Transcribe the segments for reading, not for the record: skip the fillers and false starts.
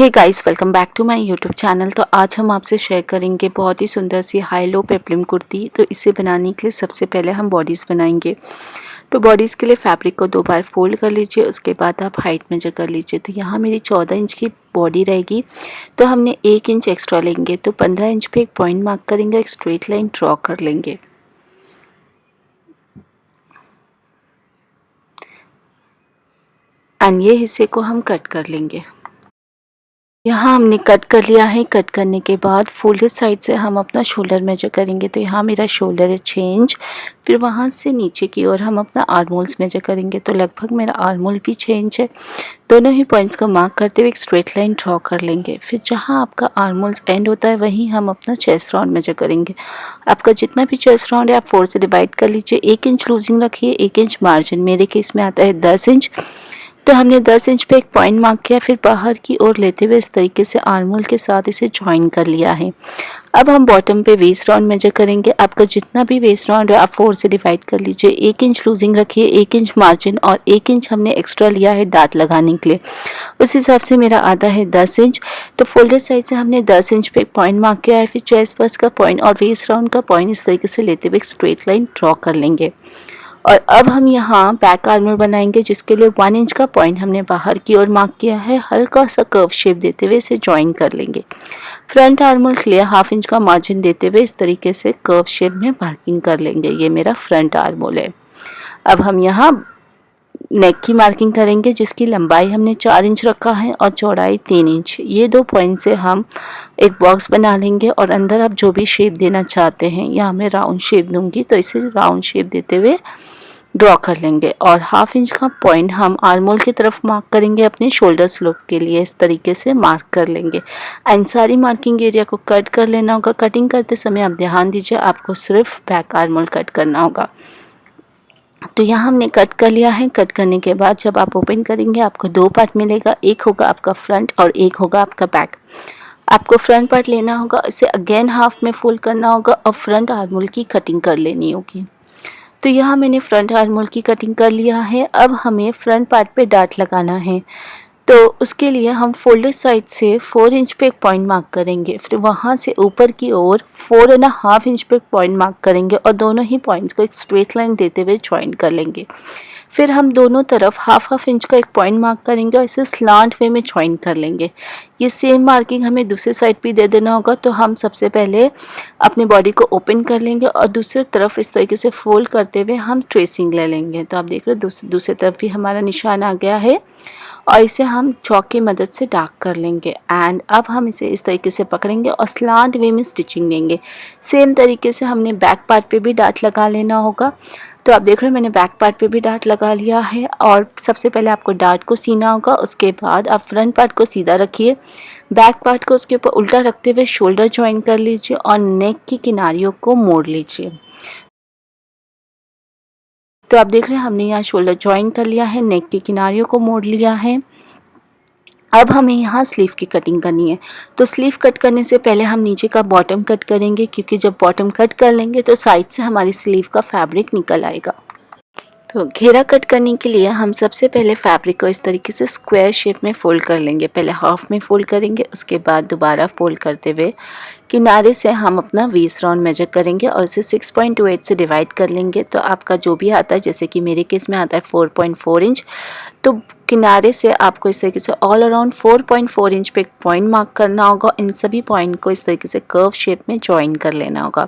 Hey guys, welcome back to my YouTube channel. तो आज हम आपसे शेयर करेंगे बहुत ही सुंदर सी हाई लो पेप्लम कुर्ती। तो इसे बनाने के लिए सबसे पहले हम बॉडीज़ बनाएंगे। तो बॉडीज़ के लिए फैब्रिक को 2 बार फोल्ड कर लीजिए, उसके बाद आप हाइट मेजर कर लीजिए। तो यहाँ मेरी 14 इंच की बॉडी रहेगी, तो हमने 1 इंच एक्स्ट्रा लेंगे। तो 15 इंच पे एक पॉइंट मार्क करेंगे, एक स्ट्रेट लाइन ड्रॉ कर लेंगे एंड ये हिस्से को हम कट कर लेंगे। यहाँ हमने कट कर लिया है। कट करने के बाद फोल्डेड साइड से हम अपना शोल्डर मेजर करेंगे। तो यहाँ मेरा शोल्डर है 6 इंच। फिर वहाँ से नीचे की ओर हम अपना आर्म होल्स मेजर करेंगे। तो लगभग मेरा आर्म होल भी 6 इंच है। दोनों ही पॉइंट्स को मार्क करते हुए एक स्ट्रेट लाइन ड्रॉ कर लेंगे। फिर जहाँ आपका आर्म होल्स एंड होता है वहीं हम अपना चेस्ट राउंड मेजर करेंगे। आपका जितना भी चेस्ट राउंड है आप 4 से डिवाइड कर लीजिए। 1 इंच लूजिंग रखिए, 1 इंच मार्जिन। मेरे केस में आता है 10 इंच। तो हमने 10 इंच पे एक पॉइंट मार्क किया, फिर बाहर की ओर लेते हुए इस तरीके से आर्म होल के साथ इसे ज्वाइन कर लिया है। अब हम बॉटम पे वेस्ट राउंड मेजर करेंगे। आपका जितना भी वेस्ट राउंड है आप 4 से डिवाइड कर लीजिए। 1 इंच लूजिंग रखिए, 1 इंच मार्जिन और 1 इंच हमने एक्स्ट्रा लिया है डार्ट लगाने के लिए। उस हिसाब से मेरा आता है 10 इंच। तो फोल्डेड साइड से हमने 10 इंच पे एक पॉइंट मार्क किया है। फिर चेस्ट बस्ट का पॉइंट और वेस्ट राउंड का पॉइंट इस तरीके से लेते हुए एक स्ट्रेट लाइन ड्रॉ कर लेंगे। और अब हम यहाँ बैक आर्मर बनाएंगे, जिसके लिए 1 इंच का पॉइंट हमने बाहर की ओर मार्क किया है। हल्का सा कर्व शेप देते हुए इसे ज्वाइन कर लेंगे। फ्रंट आर्मर के लिए 1/2 इंच का मार्जिन देते हुए इस तरीके से कर्व शेप में मार्किंग कर लेंगे। ये मेरा फ्रंट आर्मोल है। अब हम यहाँ नेक की मार्किंग करेंगे, जिसकी लंबाई हमने 4 इंच रखा है और चौड़ाई 3 इंच। ये 2 पॉइंट से हम एक बॉक्स बना लेंगे और अंदर आप जो भी शेप देना चाहते हैं, यहाँ मैं राउंड शेप दूंगी तो इसे राउंड शेप देते हुए ड्रॉ कर लेंगे। और 1/2 इंच का पॉइंट हम आर्मोल की तरफ मार्क करेंगे अपने शोल्डर स्लोप के लिए। इस तरीके से मार्क कर लेंगे एंड सारी मार्किंग एरिया को कट कर लेना होगा। कटिंग करते समय आप ध्यान दीजिए, आपको सिर्फ बैक आर्मोल कट करना होगा। तो यहाँ हमने कट कर लिया है। कट करने के बाद जब आप ओपन करेंगे आपको 2 पार्ट मिलेगा। एक होगा आपका फ्रंट और एक होगा आपका बैक। आपको फ्रंट पार्ट लेना होगा, इसे अगेन हाफ में फोल्ड करना होगा और फ्रंट आर्मोल की कटिंग कर लेनी होगी। तो यहाँ मैंने फ्रंट आर्मोल की कटिंग कर लिया है। अब हमें फ्रंट पार्ट पे डार्ट लगाना है। तो उसके लिए हम फोल्डेड साइड से 4 इंच पे एक पॉइंट मार्क करेंगे। फिर वहाँ से ऊपर की ओर 4.5 इंच पे एक पॉइंट मार्क करेंगे और दोनों ही पॉइंट्स को एक स्ट्रेट लाइन देते हुए ज्वाइन कर लेंगे। फिर हम दोनों तरफ 1/2 इंच का एक पॉइंट मार्क करेंगे और इसे स्लांट वे में ज्वाइन कर लेंगे। ये सेम मार्किंग हमें दूसरे साइड भी दे देना होगा। तो हम सबसे पहले अपनी बॉडी को ओपन कर लेंगे और दूसरी तरफ इस तरीके से फोल्ड करते हुए हम ट्रेसिंग ले लेंगे। तो आप देख रहे हो दूसरी तरफ भी हमारा निशान आ गया है और इसे हम चॉक की मदद से डार्क कर लेंगे। एंड अब हम इसे इस तरीके से पकड़ेंगे और स्लांट वे में स्टिचिंग देंगे। सेम तरीके से हमने बैक पार्ट पे भी डार्ट लगा लेना होगा। तो आप देख रहे हो मैंने बैक पार्ट पे भी डार्ट लगा लिया है। और सबसे पहले आपको डार्ट को सीना होगा, उसके बाद आप फ्रंट पार्ट को सीधा रखिए, बैक पार्ट को उसके ऊपर उल्टा रखते हुए शोल्डर ज्वाइन कर लीजिए और नेक की किनारियों को मोड़ लीजिए। तो आप देख रहे हैं हमने यहाँ शोल्डर ज्वाइन कर लिया है, नेक की किनारियों को मोड़ लिया है। अब हमें यहाँ स्लीव की कटिंग करनी है। तो स्लीव कट करने से पहले हम नीचे का बॉटम कट करेंगे, क्योंकि जब बॉटम कट कर लेंगे तो साइड से हमारी स्लीव का फैब्रिक निकल आएगा। तो घेरा कट करने के लिए हम सबसे पहले फैब्रिक को इस तरीके से स्क्वायर शेप में फोल्ड कर लेंगे। पहले हाफ में फोल्ड करेंगे, उसके बाद दोबारा फोल्ड करते हुए किनारे से हम अपना वेस्ट राउंड मेजर करेंगे और इसे 6.28 से डिवाइड कर लेंगे। तो आपका जो भी आता है, जैसे कि मेरे केस में आता है 4.4 इंच, तो किनारे से आपको इस तरीके से ऑल अराउंड 4.4 इंच पे एक पॉइंट मार्क करना होगा। इन सभी पॉइंट को इस तरीके से कर्व शेप में ज्वाइन कर लेना होगा।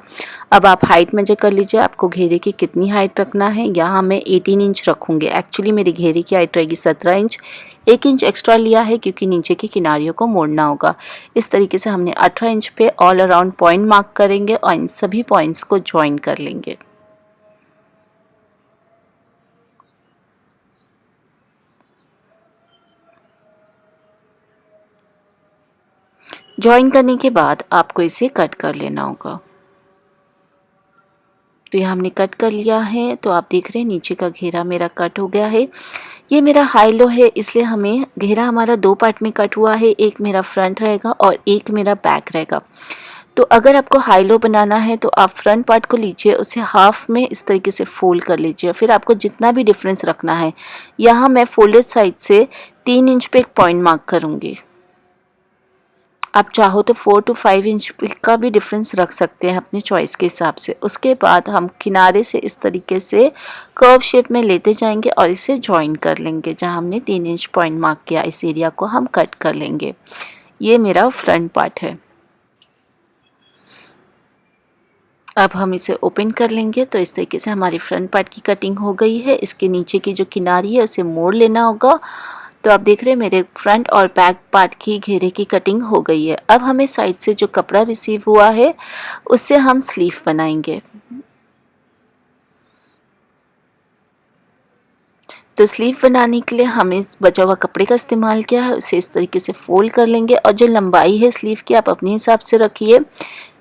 अब आप हाइट मेजर कर लीजिए, आपको घेरे की कितनी हाइट रखना है। यहाँ मैं 18 इंच रखूँगी। एक्चुअली मेरी घेरे की हाइट रहेगी 17 इंच। 1 इंच एक्स्ट्रा लिया है क्योंकि नीचे की किनारियों को मोड़ना होगा। इस तरीके से हमने 18 इंच पे ऑल अराउंड पॉइंट मार्क करेंगे और इन सभी पॉइंट्स को ज्वाइन कर लेंगे। ज्वाइन करने के बाद आपको इसे कट कर लेना होगा। तो ये हमने कट कर लिया है। तो आप देख रहे हैं नीचे का घेरा मेरा कट हो गया है। ये मेरा हाई लो है, इसलिए हमें घेरा हमारा 2 पार्ट में कट हुआ है। एक मेरा फ्रंट रहेगा और एक मेरा बैक रहेगा। तो अगर आपको हाई लो बनाना है तो आप फ्रंट पार्ट को लीजिए, उसे हाफ में इस तरीके से फोल्ड कर लीजिए। फिर आपको जितना भी डिफरेंस रखना है, यहाँ मैं फोल्डेड साइड से 3 इंच पे एक पॉइंट मार्क करूँगी। आप चाहो तो 4 to 5 इंच का भी डिफरेंस रख सकते हैं अपनी चॉइस के हिसाब से। उसके बाद हम किनारे से इस तरीके से कर्व शेप में लेते जाएंगे और इसे जॉइन कर लेंगे। जहां हमने 3 इंच पॉइंट मार्क किया, इस एरिया को हम कट कर लेंगे। ये मेरा फ्रंट पार्ट है। अब हम इसे ओपन कर लेंगे तो इस तरीके से हमारी फ्रंट पार्ट की कटिंग हो गई है। इसके नीचे की जो किनारी है उसे मोड़ लेना होगा। तो आप देख रहे हैं मेरे फ्रंट और बैक पार्ट की घेरे की कटिंग हो गई है। अब हमें साइड से जो कपड़ा रिसीव हुआ है उससे हम स्लीव बनाएंगे। तो स्लीव बनाने के लिए हमें इस बचा हुआ कपड़े का इस्तेमाल किया है, उसे इस तरीके से फोल्ड कर लेंगे और जो लंबाई है स्लीव की आप अपने हिसाब से रखिए।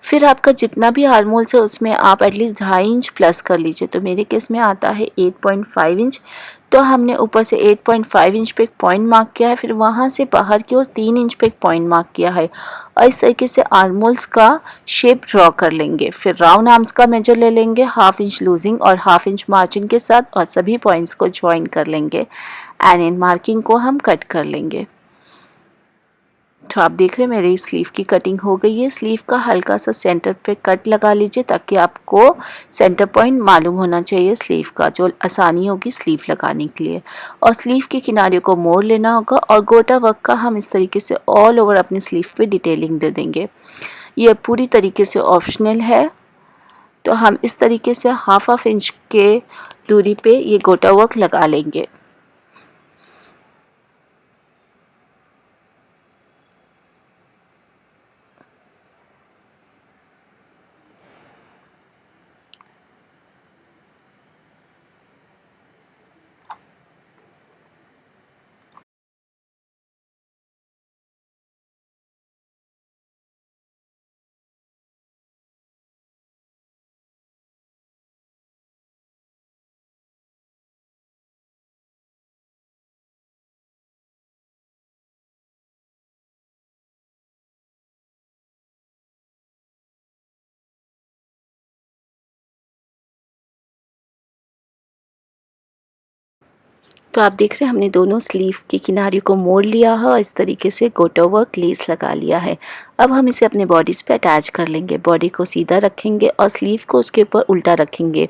फिर आपका जितना भी आर्म होल्स है उसमें आप एटलीस्ट 2.5 इंच प्लस कर लीजिए। तो मेरे केस में आता है 8.5 इंच। तो हमने ऊपर से 8.5 इंच पे एक पॉइंट मार्क किया है, फिर वहाँ से बाहर की ओर 3 इंच पे एक पॉइंट मार्क किया है और इस तरीके से आर्म होल्स का शेप ड्रॉ कर लेंगे। फिर राउंड आर्म्स का मेजर ले लेंगे 1/2 इंच लूजिंग और 1/2 इंच मार्जिन के साथ और सभी पॉइंट्स को ज्वाइन कर लेंगे एंड इन मार्किंग को हम कट कर लेंगे। तो आप देख रहे हैं मेरी स्लीव की कटिंग हो गई है। स्लीव का हल्का सा सेंटर पे कट लगा लीजिए ताकि आपको सेंटर पॉइंट मालूम होना चाहिए स्लीव का, जो आसानी होगी स्लीव लगाने के लिए। और स्लीव के किनारे को मोड़ लेना होगा और गोटा वर्क का हम इस तरीके से ऑल ओवर अपनी स्लीव पे डिटेलिंग दे देंगे। ये पूरी तरीके से ऑप्शनल है। तो हम इस तरीके से 1/2 इंच के दूरी पे ये गोटा वर्क लगा लेंगे। तो आप देख रहे हैं हमने दोनों स्लीव की किनारी को मोड़ लिया है और इस तरीके से गोटा वर्क लेस लगा लिया है। अब हम इसे अपने बॉडीज़ पे अटैच कर लेंगे। बॉडी को सीधा रखेंगे और स्लीव को उसके ऊपर उल्टा रखेंगे।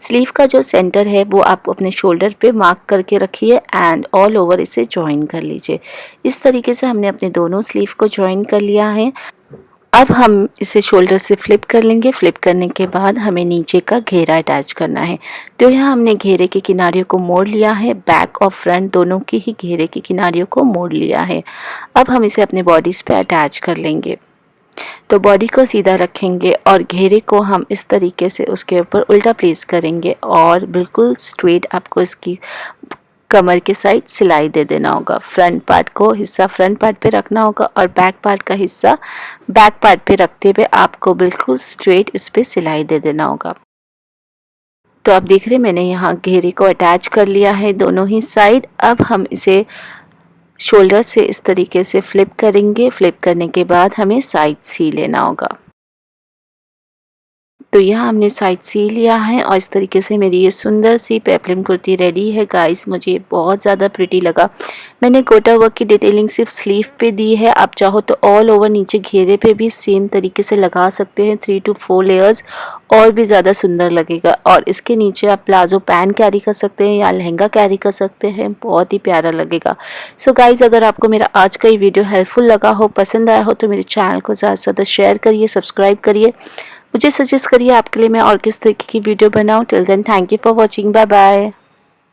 स्लीव का जो सेंटर है वो आप अपने शोल्डर पे मार्क करके रखिए एंड ऑल ओवर इसे जॉइन कर लीजिए। इस तरीके से हमने अपने दोनों स्लीव को जॉइन कर लिया है। अब हम इसे शोल्डर से फ्लिप कर लेंगे। फ्लिप करने के बाद हमें नीचे का घेरा अटैच करना है। तो यहाँ हमने घेरे के किनारियों को मोड़ लिया है, बैक और फ्रंट दोनों की ही घेरे की किनारियों को मोड़ लिया है। अब हम इसे अपने बॉडीज़ पे अटैच कर लेंगे। तो बॉडी को सीधा रखेंगे और घेरे को हम इस तरीके से उसके ऊपर उल्टा प्लेस करेंगे और बिल्कुल स्ट्रेट आपको इसकी कमर के साइड सिलाई दे देना होगा। फ्रंट पार्ट को हिस्सा फ्रंट पार्ट पे रखना होगा और बैक पार्ट का हिस्सा बैक पार्ट पे रखते हुए आपको बिल्कुल स्ट्रेट इस पे सिलाई दे देना होगा। तो आप देख रहे हैं मैंने यहाँ घेरे को अटैच कर लिया है दोनों ही साइड। अब हम इसे शोल्डर से इस तरीके से फ्लिप करेंगे। फ्लिप करने के बाद हमें साइड सी लेना होगा। तो यहाँ हमने साइड सी लिया है और इस तरीके से मेरी ये सुंदर सी पेप्लम कुर्ती रेडी है गाइस। मुझे ये बहुत ज़्यादा प्रिटी लगा। मैंने गोटा वर्क की डिटेलिंग सिर्फ स्लीव पे दी है। आप चाहो तो ऑल ओवर नीचे घेरे पे भी सेम तरीके से लगा सकते हैं। 3 to 4 लेयर्स और भी ज़्यादा सुंदर लगेगा। और इसके नीचे आप प्लाजो पैंट कैरी कर सकते हैं या लहंगा कैरी कर सकते हैं, बहुत ही प्यारा लगेगा। सो गाइज अगर आपको मेरा आज का ये वीडियो हेल्पफुल लगा हो, पसंद आया हो तो मेरे चैनल को ज़्यादा से ज़्यादा शेयर करिए, सब्सक्राइब करिए। मुझे सजेस्ट करिए आपके लिए मैं और किस तरीके की वीडियो बनाऊं। Till then thank you for watching. Bye bye.